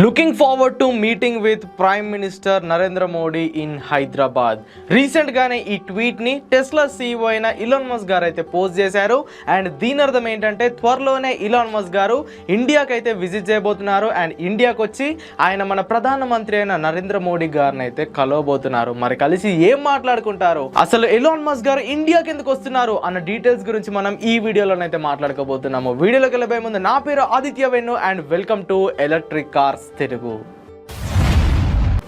Looking forward to meeting with Prime Minister Narendra Modi in Hyderabad. Recent గానే ఈ tweet ని Tesla CEO అయిన Elon Musk గారు అయితే పోస్ట్ చేశారు. అండ్ దీని అర్థం ఏంటంటే త్వరలోనే ఇలాన్ మస్క్ గారు ఇండియాకి అయితే విజిట్ చేయబోతున్నారు. అండ్ ఇండియాకి వచ్చి ఆయన మన ప్రధానమంత్రి అయిన నరేంద్ర మోడీ గారిని అయితే కలవబోతున్నారు. మరి కలిసి ఏం మాట్లాడుకుంటారు, అసలు ఇలాన్ మస్క్ గారు ఇండియాకి ఎందుకు వస్తున్నారు అన్న డీటెయిల్స్ గురించి మనం ఈ వీడియోలోనైతే మాట్లాడుకోబోతున్నాము. వీడియోలోకి వెళ్ళబోయే ముందు నా పేరు ఆదిత్య వెన్ను and welcome to electric cars Telugu.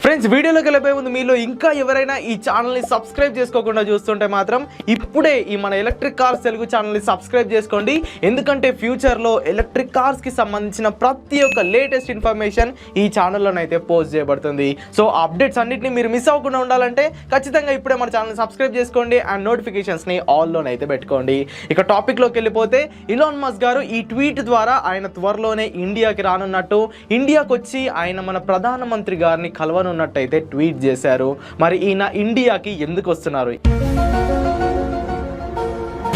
Friends, వీడియోలోకి వెళ్ళిపోయే ముందు మీలో ఇంకా ఎవరైనా ఈ ఛానల్ని సబ్స్క్రైబ్ చేసుకోకుండా చూస్తుంటే మాత్రం ఇప్పుడే ఈ మన ఎలక్ట్రిక్ కార్స్ తెలుగు ఛానల్ని సబ్స్క్రైబ్ చేసుకోండి. ఎందుకంటే ఫ్యూచర్లో ఎలక్ట్రిక్ కార్స్కి సంబంధించిన ప్రతి ఒక్క లేటెస్ట్ ఇన్ఫర్మేషన్ ఈ ఛానల్లోనైతే పోస్ట్ చేయబడుతుంది. సో అప్డేట్స్ అన్నింటినీ మీరు మిస్ అవ్వకుండా ఉండాలంటే ఖచ్చితంగా ఇప్పుడే మన ఛానల్ని సబ్స్క్రైబ్ చేసుకోండి అండ్ నోటిఫికేషన్స్ని ఆల్లోనైతే పెట్టుకోండి. ఇక టాపిక్లోకి వెళ్ళిపోతే ఇలాన్ మస్క్ గారు ఈ ట్వీట్ ద్వారా ఆయన త్వరలోనే ఇండియాకి రానున్నట్టు, ఇండియాకి వచ్చి ఆయన మన ప్రధానమంత్రి గారిని కలవనున్నట్టయితే ట్వీట్ చేశారు. మరి ఈయన ఇండియాకి ఎందుకు వస్తున్నారు,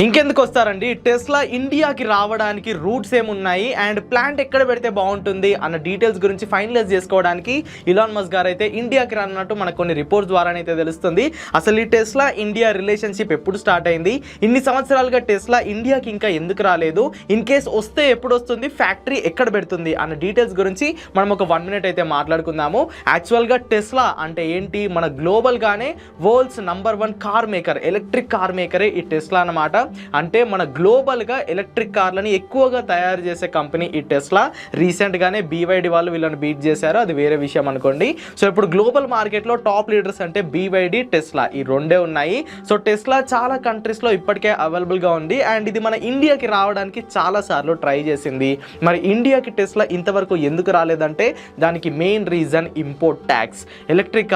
ఇంకెందుకు వస్తారండి? టెస్లా ఇండియాకి రావడానికి రూట్స్ ఏమున్నాయి అండ్ ప్లాంట్ ఎక్కడ పెడితే బాగుంటుంది అన్న డీటెయిల్స్ గురించి ఫైనలైజ్ చేసుకోవడానికి ఇలాన్ మస్క్ గారు అయితే ఇండియాకి రానున్నట్టు మనకు కొన్ని రిపోర్ట్స్ ద్వారానైతే తెలుస్తుంది. అసలు ఈ టెస్లా ఇండియా రిలేషన్షిప్ ఎప్పుడు స్టార్ట్ అయింది, ఇన్ని సంవత్సరాలుగా టెస్లా ఇండియాకి ఇంకా ఎందుకు రాలేదు, ఇన్ కేస్ వస్తే ఎప్పుడు వస్తుంది, ఫ్యాక్టరీ ఎక్కడ పెడుతుంది అన్న డీటెయిల్స్ గురించి మనం ఒక 1 minute అయితే మాట్లాడుకుందాము. యాక్చువల్గా టెస్లా అంటే ఏంటి, మన గ్లోబల్గానే world's #1 car maker, electric car మేకరే ఈ టెస్లా అన్నమాట. అంటే మన గ్లోబల్గా ఎలక్ట్రిక్ కార్లని ఎక్కువగా తయారు చేసే కంపెనీ ఈ టెస్లా. రీసెంట్గానే BYD వాళ్ళు వీళ్ళని బీట్ చేశారు, అది వేరే విషయం అనుకోండి. సో ఇప్పుడు గ్లోబల్ మార్కెట్లో టాప్ లీడర్స్ అంటే BYD, టెస్లా ఈ రెండే ఉన్నాయి. సో టెస్లా చాలా కంట్రీస్లో ఇప్పటికే అవైలబుల్గా ఉంది అండ్ ఇది మన ఇండియాకి రావడానికి చాలా సార్లు ట్రై చేసింది. మరి ఇండియాకి టెస్లా ఇంతవరకు ఎందుకు రాలేదంటే దానికి main reason import tax. Electric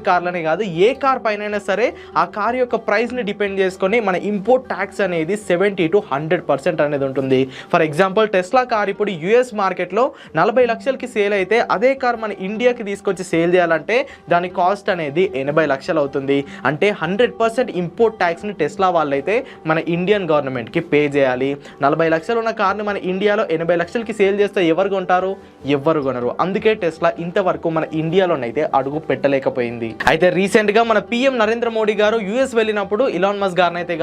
కార్లనే కాదు, ఏ కార్ పైన సరే ఆ కార్ యొక్క ప్రైస్ని డిపెండ్ చేసుకొని మన ఇంపోర్ట్ ట్యాక్స్ అనేది 70 to 100% అనేది ఉంటుంది. ఫర్ ఎగ్జాంపుల్ టెస్లా కార్ ఇప్పుడు US మార్కెట్లో 40 లక్షలకి సేల్ అయితే అదే కార్ మన ఇండియాకి తీసుకొచ్చి సేల్ చేయాలంటే దాని కాస్ట్ అనేది 80 లక్షలు అవుతుంది. అంటే 100% ఇంపోర్ట్ ట్యాక్స్ని టెస్లా వాళ్ళైతే మన ఇండియన్ గవర్నమెంట్కి పే చేయాలి. 40 లక్షలు ఉన్న కార్ని మన ఇండియాలో 80 లక్షలకి సేల్ చేస్తే ఎవరు కొంటారు? ఎవ్వరు కొనరు. అందుకే టెస్లా ఇంతవరకు మన ఇండియాలోనైతే అడుగు పెట్టలేకపోయింది. అయితే రీసెంట్గా మన PM నరేంద్ర మోడీ గారు US వెళ్ళినప్పుడు ఇలాన్ మస్క్ గారిని అయితే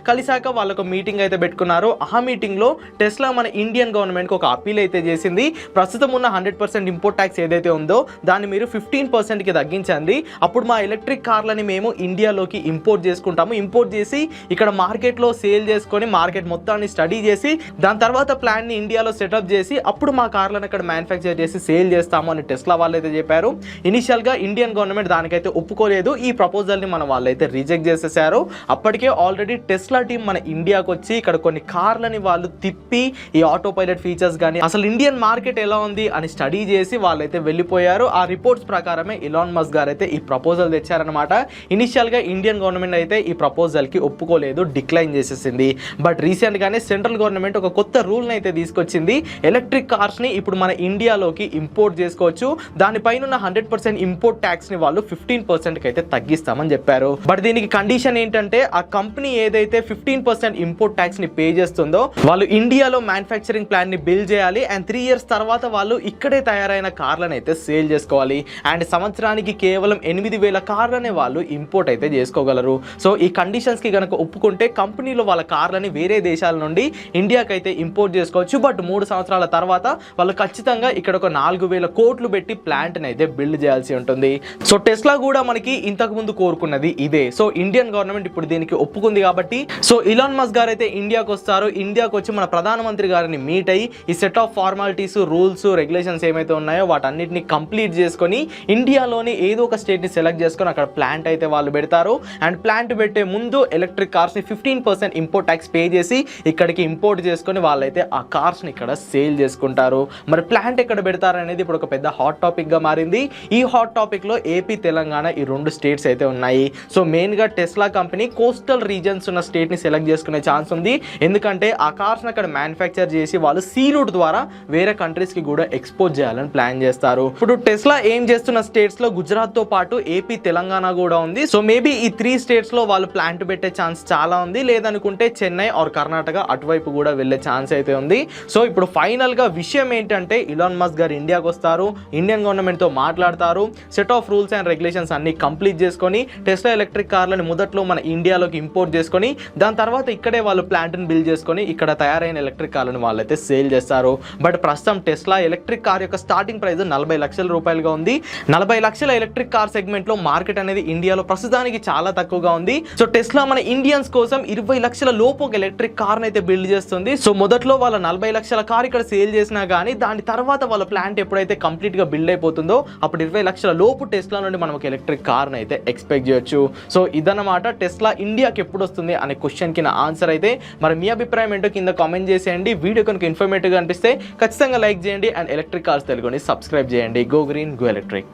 కలిసాక వాళ్ళకు మీటింగ్ అయితే పెట్టుకున్నారు. ఆ మీటింగ్లో టెస్లా మన ఇండియన్ గవర్నమెంట్కి ఒక అప్పీల్ అయితే చేసింది. ప్రస్తుతం ఉన్న 100% ఇంపోర్ట్ ట్యాక్స్ ఏదైతే ఉందో దాన్ని మీరు 15%కి తగ్గించండి, అప్పుడు మా ఎలక్ట్రిక్ కార్లని మేము ఇండియాలోకి ఇంపోర్ట్ చేసుకుంటాము, ఇంపోర్ట్ చేసి ఇక్కడ మార్కెట్లో సేల్ చేసుకొని మార్కెట్ మొత్తాన్ని స్టడీ చేసి దాని తర్వాత ప్లాన్ని ఇండియాలో సెటప్ చేసి అప్పుడు మా కార్లను అక్కడ మ్యానుఫ్యాక్చర్ చేసి సేల్ చేస్తాము అని టెస్లా వాళ్ళు అయితే చెప్పారు. ఇనిషియల్గా ఇండియన్ గవర్నమెంట్ దానికైతే ఒప్పుకోలేదు. ఈ ప్రపోజల్ని మన వాళ్ళైతే రిజెక్ట్ చేసేసారు. అప్పటికే ఆల్రెడీ టెస్లా టీమ్ మన ఇండియాకి వచ్చి ఇక్కడ కొన్ని కార్లని వాళ్ళు తిప్పి ఈ ఆటో పైలట్ ఫీచర్స్ కానీ అసలు ఇండియన్ మార్కెట్ ఎలా ఉంది అని స్టడీ చేసి వాళ్ళైతే వెళ్ళిపోయారు. ఆ రిపోర్ట్స్ ప్రకారమే ఇలాన్ మస్క్ గారు అయితే ఈ ప్రపోజల్ తెచ్చారనమాట. ఇనిషియల్గా ఇండియన్ గవర్నమెంట్ అయితే ఈ ప్రపోజల్కి ఒప్పుకోలేదు, డిక్లైన్ చేసేసింది. బట్ రీసెంట్గానే సెంట్రల్ గవర్నమెంట్ ఒక కొత్త రూల్ని అయితే తీసుకొచ్చింది. ఎలక్ట్రిక్ కార్స్ని ఇప్పుడు మన ఇండియాలోకి ఇంపోర్ట్ చేసుకోవచ్చు, దానిపైన ఉన్న 100% ఇంపోర్ట్ ట్యాక్స్ని వాళ్ళు 15%కి అయితే తగ్గిస్తామని చెప్పారు. బట్ దీనికి కండిషన్ ఏంటంటే ఆ కంపెనీ ఏదైతే 15% ఇంపోర్ట్ ట్యాక్స్ ని పే చేస్తుందో వాళ్ళు ఇండియాలో మ్యానుఫ్యాక్చరింగ్ ప్లాన్ ని బిల్డ్ చేయాలి అండ్ 3 years తర్వాత వాళ్ళు ఇక్కడే తయారైన కార్లను అయితే సేల్ చేసుకోవాలి. అండ్ సంవత్సరానికి కేవలం 8,000 కార్లనే వాళ్ళు ఇంపోర్ట్ అయితే చేసుకోగలరు. సో ఈ కండిషన్స్ కి గనక ఒప్పుకుంటే కంపెనీలో వాళ్ళ కార్లని వేరే దేశాల నుండి ఇండియాకి అయితే ఇంపోర్ట్ చేసుకోవచ్చు. బట్ 3 సంవత్సరాల తర్వాత వాళ్ళు ఖచ్చితంగా ఇక్కడ ఒక 4,000 కోట్లు పెట్టి ప్లాంట్ ని అయితే బిల్డ్ చేయాల్సి ఉంటుంది. సో టెస్లా కూడా మనకి ఇంతకు ముందు కోరుకున్నది ఇదే. సో ఇండియన్ గవర్నమెంట్ ఇప్పుడు దీనికి ఒప్పుకుంది కాబట్టి సో ఇలాన్ మస్క్ గారు అయితే ఇండియాకి వస్తారు. ఇండియాకి వచ్చి మన ప్రధానమంత్రి గారిని మీట్ అయ్యి ఈ set of formalities, rules, regulations ఏమైతే ఉన్నాయో వాటన్నిటిని కంప్లీట్ చేసుకొని ఇండియాలోని ఏదో ఒక స్టేట్ని సెలెక్ట్ చేసుకొని అక్కడ ప్లాంట్ అయితే వాళ్ళు పెడతారు. అండ్ ప్లాంట్ పెట్టే ముందు ఎలక్ట్రిక్ కార్స్ని 15% ఇంపోర్ట్ ట్యాక్స్ పే చేసి ఇక్కడికి ఇంపోర్ట్ చేసుకొని వాళ్ళైతే ఆ కార్స్ని ఇక్కడ సేల్ చేసుకుంటారు. మరి ప్లాంట్ ఎక్కడ పెడతారు అనేది ఇప్పుడు ఒక పెద్ద హాట్ టాపిక్గా మారింది. ఈ హాట్ టాపిక్లో ఏపీ, తెలంగాణ ఈ 2 స్టేట్స్ అయితే ఉన్నాయి. సో మెయిన్గా టెస్లా కంపెనీ కోస్టల్ రీజన్స్ ఉన్న స్టేట్ని సెలెక్ట్ చేసుకునే ఛాన్స్ ఉంది. ఎందుకంటే ఆ కార్స్ని అక్కడ మ్యానుఫ్యాక్చర్ చేసి వాళ్ళు సీ రూట్ ద్వారా వేరే కంట్రీస్కి కూడా ఎక్స్పోర్ట్ చేయాలని ప్లాన్ చేస్తారు. ఇప్పుడు టెస్లా ఏం చేస్తున్న స్టేట్స్లో గుజరాత్తో పాటు ఏపీ, తెలంగాణ కూడా ఉంది. సో మేబీ ఈ 3 స్టేట్స్లో వాళ్ళు ప్లాంట్ పెట్టే ఛాన్స్ చాలా ఉంది. లేదనుకుంటే చెన్నై ఆర్ కర్ణాటక అటువైపు కూడా వెళ్ళే ఛాన్స్ అయితే ఉంది. సో ఇప్పుడు ఫైనల్గా విషయం ఏంటంటే ఇలాన్ మస్క్ గారు ఇండియాకి వస్తారు, ఇండియన్ గవర్నమెంట్తో మాట్లాడతారు, set of rules and regulations అన్ని కంప్లీట్ చేసుకొని టెస్లా ఎలక్ట్రిక్ కార్లను మొదట్లో మన ఇండియాలోకి ఇంపోర్ట్ చేసుకొని దాని తర్వాత ఇక్కడే వాళ్ళు ప్లాంట్ని బిల్డ్ చేసుకొని ఇక్కడ తయారైన ఎలక్ట్రిక్ కార్లను వాళ్ళైతే సేల్ చేస్తారు. బట్ ప్రస్తుతం టెస్లా ఎలక్ట్రిక్ కార్ యొక్క స్టార్టింగ్ ప్రైస్ 40 లక్షల రూపాయలుగా ఉంది. 40 లక్షల ఎలక్ట్రిక్ కార్ సెగ్మెంట్లో మార్కెట్ అనేది ఇండియాలో ప్రస్తుతానికి చాలా తక్కువగా ఉంది. సో టెస్లా మన ఇండియన్స్ కోసం 20 లక్షల లోపు ఒక ఎలక్ట్రిక్ కార్ని అయితే బిల్డ్ చేస్తుంది. సో మొదట్లో వాళ్ళ 40 లక్షల కార్ ఇక్కడ సేల్ చేసినా కానీ దాని తర్వాత వాళ్ళ ప్లాంట్ ఎప్పుడైతే కంప్లీట్ గా బిల్డ్ అయిపోతుందో అప్పుడు 20 లక్షల లోపు టెస్లా నుండి మనం ఒక ఎలక్ట్రిక్ కార్ని అయితే ఎక్స్పెక్ట్ చేయొచ్చు. సో ఇదన్నమాట టెస్లా ఇండియాకి ఎప్పుడు వస్తుంది అనే క్వశ్చన్ కి నా ఆన్సర్ అయితే. మరి మీ అభిప్రాయం ఏంటో కింద కామెంట్ చేసేయండి. వీడియో కనుక ఇన్ఫర్మేటివ్గా అనిపిస్తే ఖచ్చితంగా లైక్ చేయండి అండ్ ఎలక్ట్రిక్ కార్స్ తెలుగుని సబ్స్క్రైబ్ చేయండి. Go green, go electric.